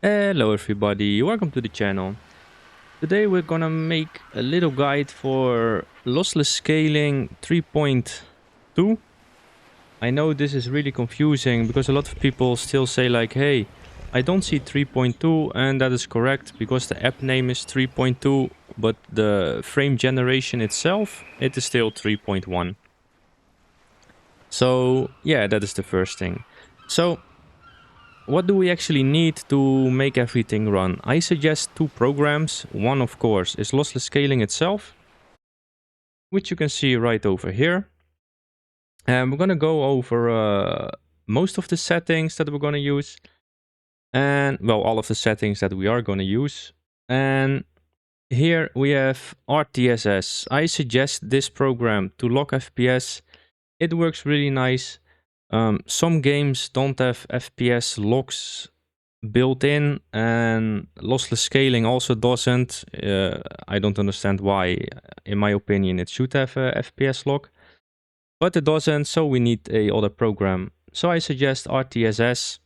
Hello everybody, welcome to the channel. Today we're gonna make a little guide for lossless scaling 3.2. I know this is really confusing because a lot of people still say like, hey, I don't see 3.2, and that is correct because the app name is 3.2, but the frame generation itself, it is still 3.1. So yeah, that is the first thing. So what do we actually need to make everything run? I suggest two programs. One, of course, is lossless scaling itself, which you can see right over here. And we're going to go over most of the settings that we're going to use. And, well, all of the settings that we are going to use. And here we have RTSS. I suggest this program to lock FPS. It works really nice. Some games don't have FPS locks built in, and lossless scaling also doesn't. I don't understand why. In my opinion, it should have a FPS lock, but it doesn't, so we need a other program. So I suggest RTSS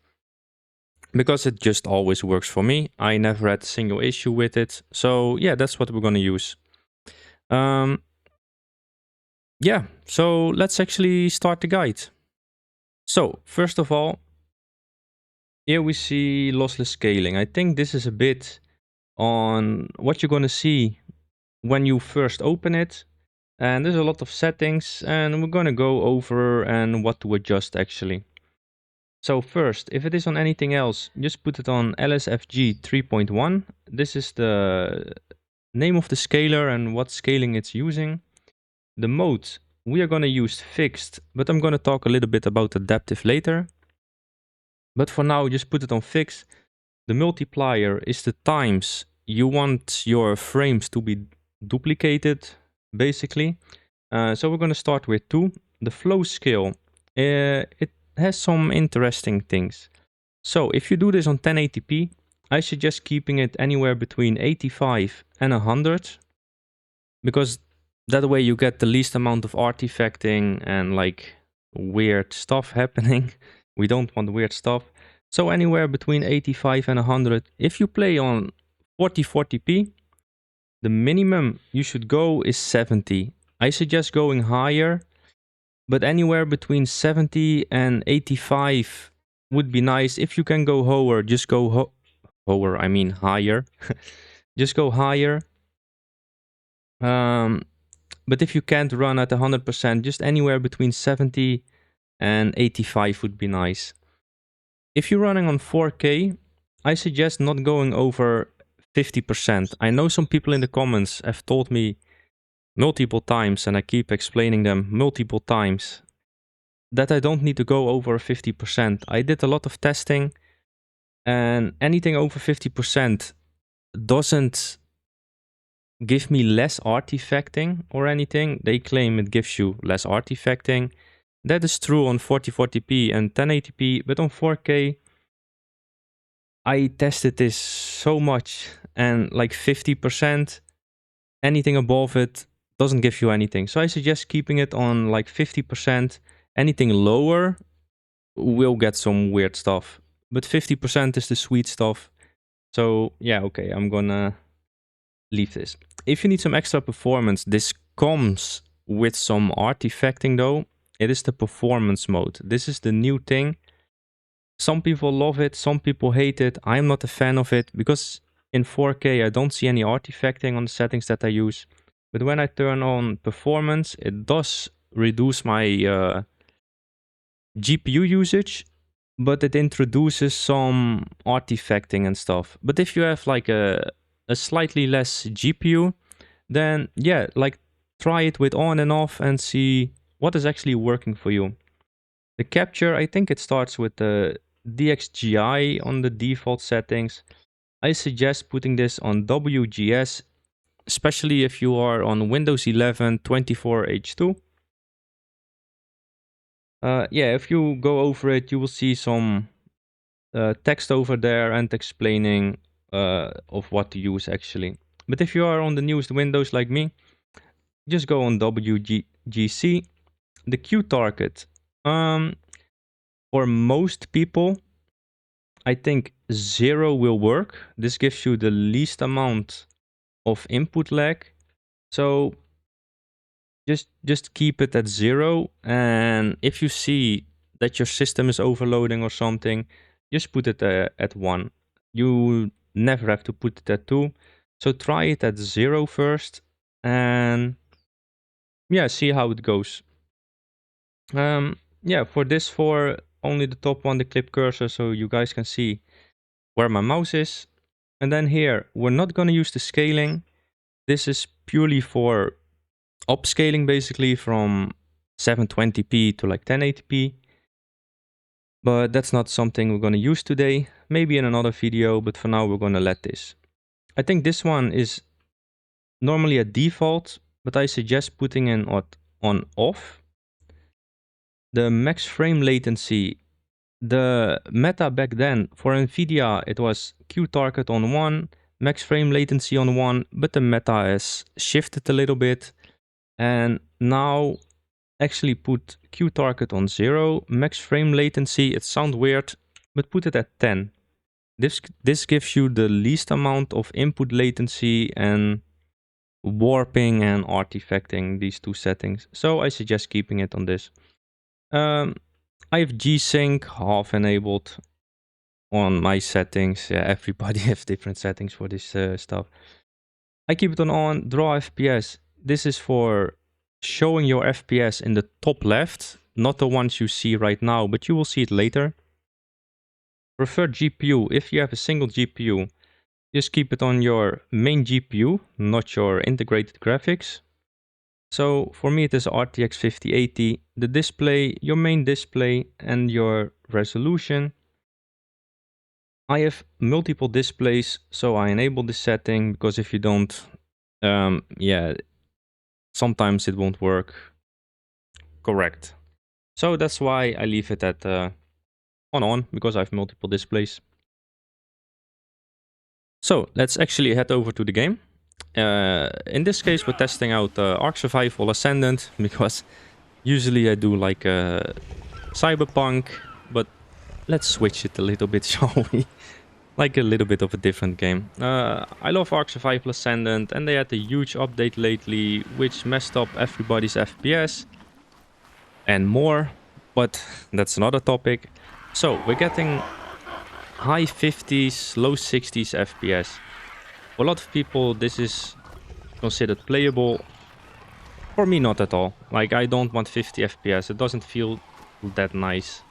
because it just always works for me. I never had a single issue with it. So yeah, that's what we're gonna use. Yeah, so let's actually start the guide. So first of all, here we see lossless scaling. I think this is a bit on what you're going to see when you first open it. And there's a lot of settings, and we're going to go over and what to adjust actually. So first, if it is on anything else, just put it on LSFG 3.1. This is the name of the scaler and what scaling it's using. The mode, we are going to use fixed, but I'm going to talk a little bit about adaptive later. But for now, just put it on fixed. The multiplier is the times you want your frames to be duplicated, basically. So we're going to start with 2. The flow scale, it has some interesting things. So if you do this on 1080p, I suggest keeping it anywhere between 85 and 100, because that way you get the least amount of artifacting and like weird stuff happening. We don't want weird stuff. So anywhere between 85 and 100. If you play on 4040p, the minimum you should go is 70. I suggest going higher, but anywhere between 70 and 85 would be nice. If you can go lower, just go higher. Just go higher. But if you can't run at 100%, just anywhere between 70 and 85 would be nice. If you're running on 4K, I suggest not going over 50%. I know some people in the comments have told me multiple times, and I keep explaining them multiple times, that I don't need to go over 50%. I did a lot of testing, and anything over 50% doesn't give me less artifacting or anything. They claim it gives you less artifacting. That is true on 4040p and 1080p, but on 4K, I tested this so much, and like 50%, anything above it doesn't give you anything. So I suggest keeping it on like 50%. Anything lower will get some weird stuff, but 50% is the sweet stuff. So yeah, okay, I'm gonna leave this. If you need some extra performance, this comes with some artifacting though. It is the performance mode. This is the new thing. Some people love it, some people hate it. I'm not a fan of it because in 4K I don't see any artifacting on the settings that I use. But when I turn on performance, it does reduce my GPU usage, but it introduces some artifacting and stuff. But if you have like a slightly less GPU, then yeah, like try it with on and off and see what is actually working for you. The capture, I think it starts with the DXGI on the default settings. I suggest putting this on WGS, especially if you are on Windows 11 24H2. Yeah, if you go over it, you will see some text over there and explaining of what to use actually. But if you are on the newest Windows like me, just go on WGC. The Q target. For most people, I think 0 will work. This gives you the least amount of input lag. So just keep it at 0. And if you see that your system is overloading or something, just put it at 1. You never have to put it at 2. So try it at 0 first and yeah, see how it goes. Yeah, for this, for only the top one, the clip cursor, so you guys can see where my mouse is. And then here, we're not going to use the scaling. This is purely for upscaling, basically from 720p to like 1080p. But that's not something we're going to use today. Maybe in another video, but for now we're going to let this. I think this one is normally a default, but I suggest putting it on off. The max frame latency, the meta back then for Nvidia, it was Q target on 1, max frame latency on 1, but the meta has shifted a little bit. And now actually put Q target on 0, max frame latency, it sounds weird, but put it at 10. This gives you the least amount of input latency and warping and artifacting, these two settings. So I suggest keeping it on this. I have G-Sync half enabled on my settings. Yeah, everybody has different settings for this stuff. I keep it on draw FPS. This is for showing your FPS in the top left, not the ones you see right now, but you will see it later. Preferred GPU, if you have a single GPU, just keep it on your main GPU, not your integrated graphics. So for me it is RTX 5080, the display, your main display and your resolution. I have multiple displays, so I enable this setting, because if you don't, yeah, sometimes it won't work correct. So that's why I leave it at on, because I have multiple displays. So let's actually head over to the game. In this case, we're testing out Ark Survival Ascendant, because usually I do like Cyberpunk, but let's switch it a little bit, shall we? Like a little bit of a different game. I love Ark Survival Ascendant, and they had a huge update lately, which messed up everybody's FPS and more, but that's another topic. So we're getting high 50s, low 60s FPS. For a lot of people, this is considered playable. For me, not at all. Like, I don't want 50 FPS. It doesn't feel that nice.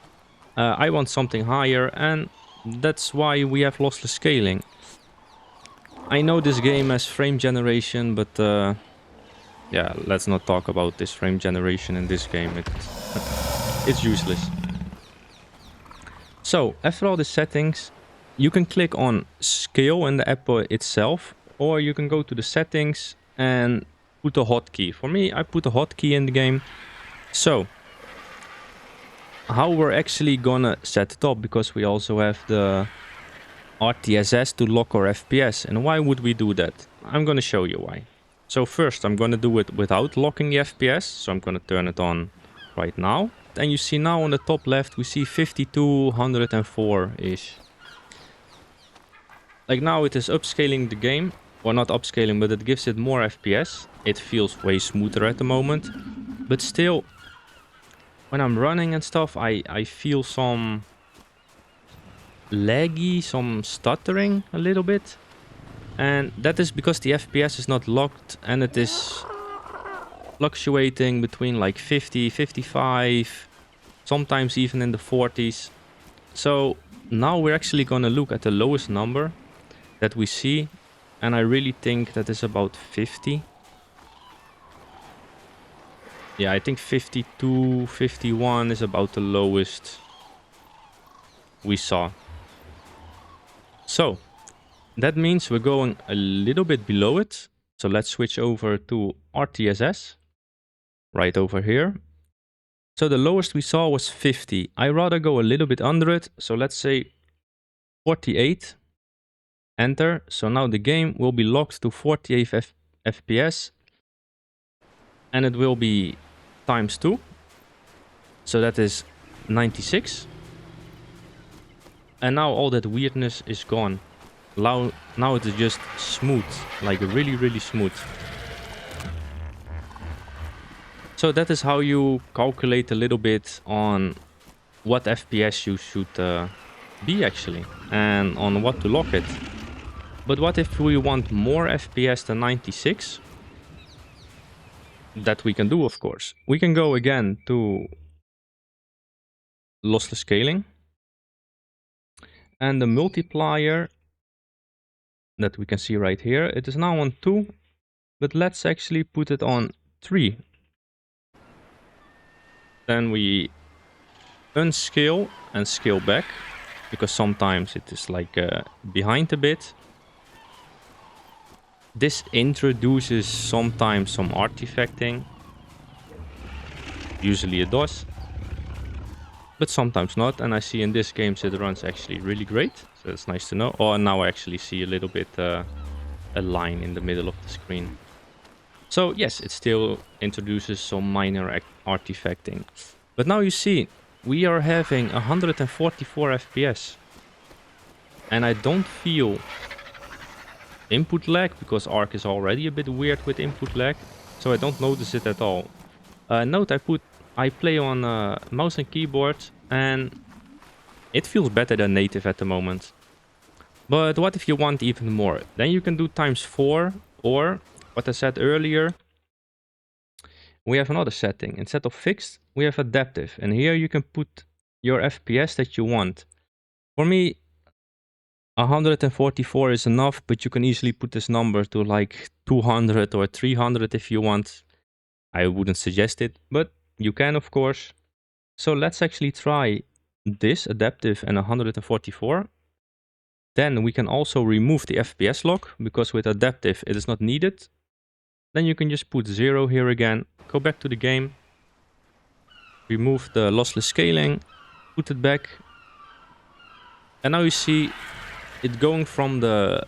I want something higher, and that's why we have lossless scaling. I know this game has frame generation, but yeah, let's not talk about this frame generation in this game. It's useless. So after all the settings, you can click on scale in the app itself, or you can go to the settings and put a hotkey. For me, I put a hotkey in the game. So how we're actually gonna set it up, because we also have the RTSS to lock our FPS. And why would we do that? I'm gonna show you why. So first I'm gonna do it without locking the FPS. So I'm gonna turn it on right now. And you see now on the top left, we see 5204-ish. Like now it is upscaling the game. Or not upscaling, but it gives it more FPS. It feels way smoother at the moment. But still, when I'm running and stuff, I feel some laggy, some stuttering a little bit. And that is because the FPS is not locked, and it is fluctuating between like 50, 55, sometimes even in the 40s. So now we're actually gonna look at the lowest number that we see, and I really think that is about 50. Yeah, I think 52, 51 is about the lowest we saw. So that means we're going a little bit below it. So let's switch over to RTSS right over here. So the lowest we saw was 50. I rather go a little bit under it. So let's say 48. Enter. So now the game will be locked to 48 FPS. And it will be ×2. So that is 96. And now all that weirdness is gone. Now it is just smooth, like really, really smooth. So that is how you calculate a little bit on what FPS you should be actually, and on what to lock it. But what if we want more FPS than 96? That we can do, of course. We can go again to lossless scaling. And the multiplier that we can see right here, it is now on 2, but let's actually put it on 3. Then we unscale and scale back, because sometimes it is like behind a bit. This introduces sometimes some artifacting. Usually it does, but sometimes not. And I see in this game it runs actually really great, so it's nice to know. Oh, and now I actually see a little bit a line in the middle of the screen. So yes, it still introduces some minor artifacting. But now you see, we are having 144 FPS. And I don't feel input lag, because Arc is already a bit weird with input lag. So I don't notice it at all. Note I play on mouse and keyboard, and it feels better than native at the moment. But what if you want even more? Then you can do ×4, or what I said earlier, we have another setting. Instead of fixed, we have adaptive, and here you can put your FPS that you want. For me, 144 is enough, but you can easily put this number to like 200 or 300 if you want. I wouldn't suggest it, but you can, of course. So let's actually try this adaptive and 144. Then we can also remove the FPS lock, because with adaptive it is not needed. Then you can just put 0 here again, go back to the game, remove the lossless scaling, put it back. And now you see it going from the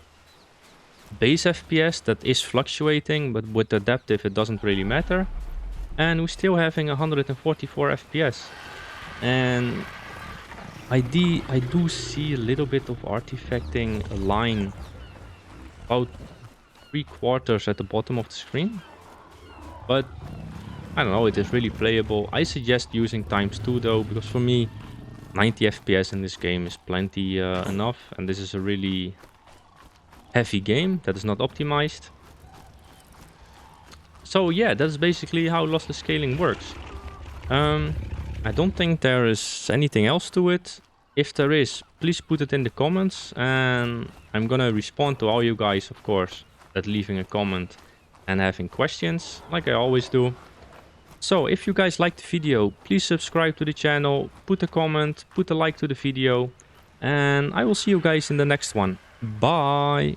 base FPS that is fluctuating, but with adaptive it doesn't really matter. And we're still having 144 FPS. And I do see a little bit of artifacting, a line about 3/4 at the bottom of the screen. But I don't know, it is really playable. I suggest using ×2 though, because for me 90 FPS in this game is plenty enough, and this is a really heavy game that is not optimized. So yeah, that's basically how lossless scaling works. I don't think there is anything else to it. If there is, please put it in the comments, and I'm gonna respond to all you guys, of course, that leaving a comment and having questions, like I always do. So if you guys liked the video, please subscribe to the channel, put a comment, put a like to the video, and I will see you guys in the next one. Bye!